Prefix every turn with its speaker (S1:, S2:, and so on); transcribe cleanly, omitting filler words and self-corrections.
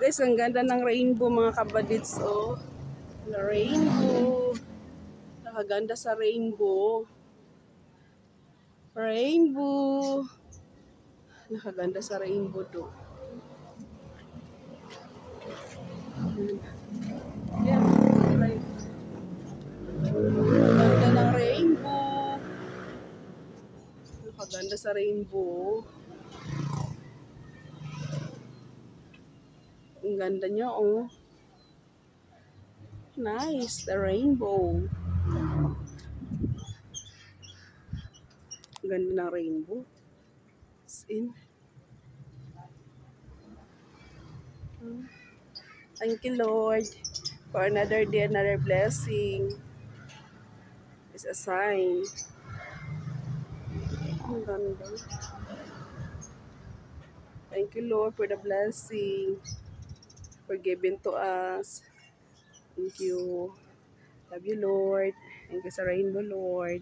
S1: Guys, ang ganda ng rainbow mga kabadits, oh. Na rainbow. Nakaganda sa rainbow. Rainbow. Nakaganda sa rainbow to. Yeah, right. Nakaganda ng rainbow. Nakaganda sa rainbow. Ang ganda niya, oh. Nice, the rainbow. Ang ganda ng rainbow. As in. Thank you, Lord, for another day, another blessing. It's a sign. Ang ganda. Thank you, Lord, for the blessing, for giving to us. Thank you. Love you, Lord. Thank you sa rainbow, Lord.